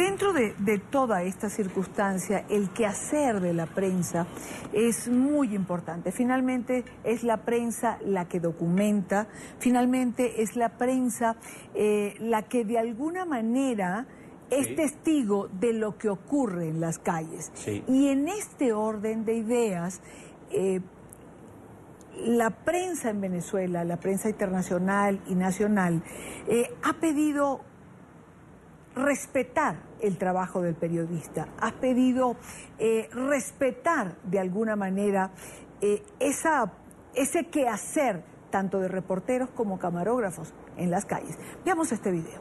Dentro de toda esta circunstancia, el quehacer de la prensa es muy importante. Finalmente es la prensa la que documenta, finalmente es la prensa la que de alguna manera es testigo de lo que ocurre en las calles. Y en este orden de ideas, la prensa en Venezuela, la prensa internacional y nacional, ha pedido respetar el trabajo del periodista, ha pedido respetar de alguna manera ese quehacer tanto de reporteros como camarógrafos en las calles. Veamos este video.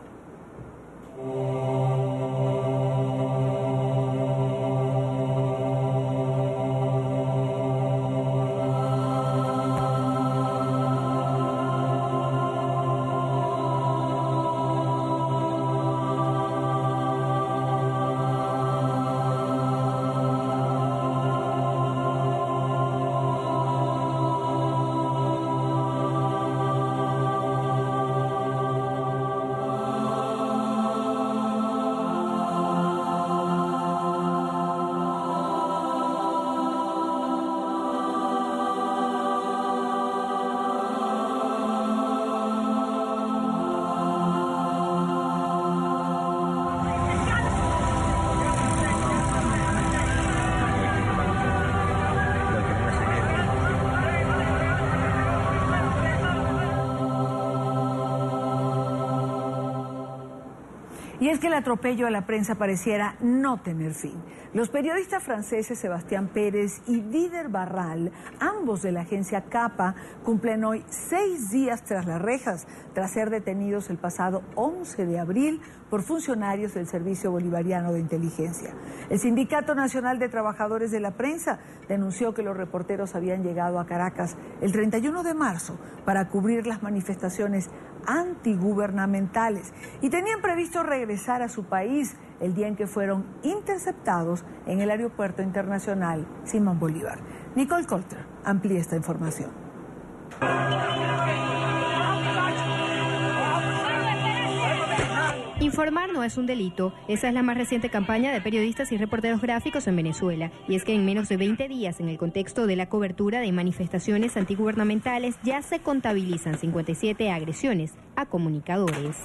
Y es que el atropello a la prensa pareciera no tener fin. Los periodistas franceses Sebastián Pérez y Didier Barral, ambos de la agencia CAPA, cumplen hoy 6 días tras las rejas, tras ser detenidos el pasado 11 de abril por funcionarios del Servicio Bolivariano de Inteligencia. El Sindicato Nacional de Trabajadores de la Prensa denunció que los reporteros habían llegado a Caracas el 31 de marzo para cubrir las manifestaciones antigubernamentales y tenían previsto regresar a su país el día en que fueron interceptados en el Aeropuerto Internacional Simón Bolívar. Nicole Colter amplía esta información. Informar no es un delito. Esa es la más reciente campaña de periodistas y reporteros gráficos en Venezuela. Y es que en menos de 20 días, en el contexto de la cobertura de manifestaciones antigubernamentales, ya se contabilizan 57 agresiones a comunicadores.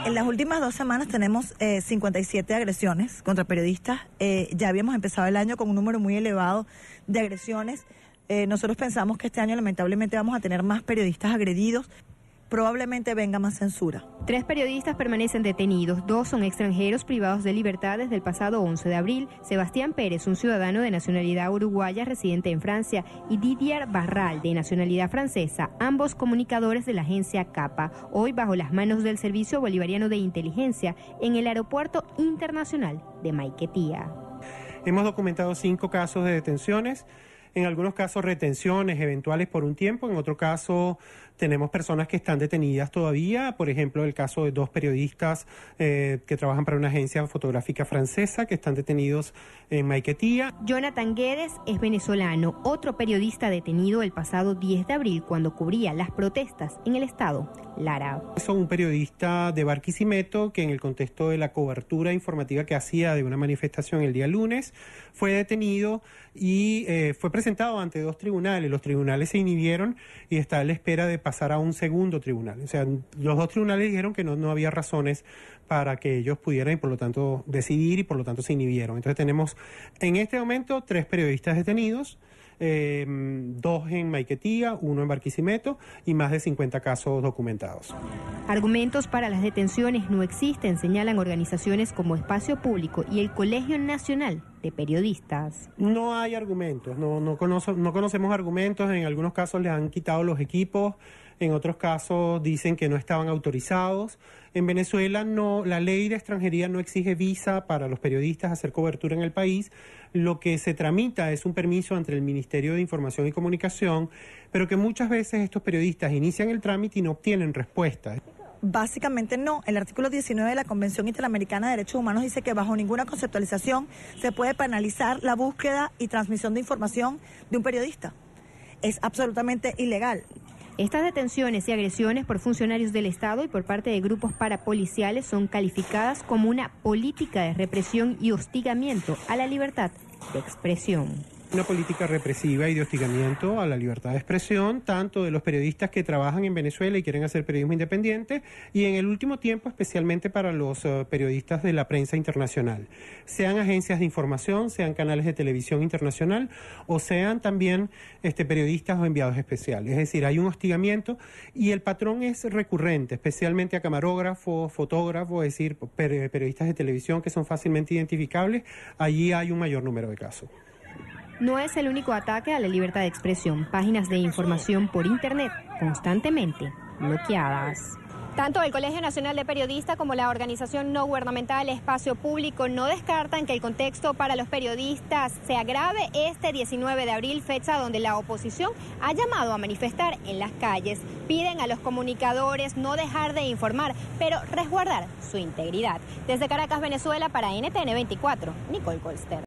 En las últimas 2 semanas tenemos 57 agresiones contra periodistas. Ya habíamos empezado el año con un número muy elevado de agresiones. Nosotros pensamos que este año lamentablemente vamos a tener más periodistas agredidos. Probablemente venga más censura. 3 periodistas permanecen detenidos, 2 son extranjeros privados de libertad desde el pasado 11 de abril. Sebastián Pérez, un ciudadano de nacionalidad uruguaya residente en Francia, y Didier Barral, de nacionalidad francesa, ambos comunicadores de la agencia CAPA, hoy bajo las manos del Servicio Bolivariano de Inteligencia en el Aeropuerto Internacional de Maiquetía. Hemos documentado 5 casos de detenciones. En algunos casos retenciones eventuales por un tiempo, en otro caso tenemos personas que están detenidas todavía, por ejemplo el caso de 2 periodistas que trabajan para una agencia fotográfica francesa que están detenidos en Maiquetía. Jonathan Guedes es venezolano, otro periodista detenido el pasado 10 de abril cuando cubría las protestas en el estado Lara. Es un periodista de Barquisimeto que en el contexto de la cobertura informativa que hacía de una manifestación el día lunes fue detenido y fue presentado ante 2 tribunales. Los tribunales se inhibieron y está a la espera de pasar a un segundo tribunal. O sea, los 2 tribunales dijeron que no había razones para que ellos pudieran y por lo tanto decidir y por lo tanto se inhibieron. Entonces tenemos en este momento 3 periodistas detenidos, 2 en Maiquetía, 1 en Barquisimeto y más de 50 casos documentados. Argumentos para las detenciones no existen, señalan organizaciones como Espacio Público y el Colegio Nacional de Periodistas. No hay argumentos, no conocemos argumentos. En algunos casos les han quitado los equipos, en otros casos dicen que no estaban autorizados. En Venezuela la ley de extranjería no exige visa para los periodistas hacer cobertura en el país. Lo que se tramita es un permiso ante el Ministerio de Información y Comunicación, pero que muchas veces estos periodistas inician el trámite y no obtienen respuesta. básicamente no. El artículo 19 de la Convención Interamericana de Derechos Humanos dice que bajo ninguna conceptualización se puede penalizar la búsqueda y transmisión de información de un periodista. Es absolutamente ilegal. Estas detenciones y agresiones por funcionarios del Estado y por parte de grupos parapoliciales son calificadas como una política de represión y hostigamiento a la libertad de expresión. Una política represiva y de hostigamiento a la libertad de expresión, tanto de los periodistas que trabajan en Venezuela y quieren hacer periodismo independiente, y en el último tiempo especialmente para los periodistas de la prensa internacional, sean agencias de información, sean canales de televisión internacional o sean también periodistas o enviados especiales. Es decir, hay un hostigamiento y el patrón es recurrente, especialmente a camarógrafos, fotógrafos, es decir, periodistas de televisión que son fácilmente identificables. Allí hay un mayor número de casos. No es el único ataque a la libertad de expresión. Páginas de información por Internet constantemente bloqueadas. Tanto el Colegio Nacional de Periodistas como la organización no gubernamental Espacio Público no descartan que el contexto para los periodistas se agrave este 19 de abril, fecha donde la oposición ha llamado a manifestar en las calles. Piden a los comunicadores no dejar de informar, pero resguardar su integridad. Desde Caracas, Venezuela, para NTN 24, Nicole Colster.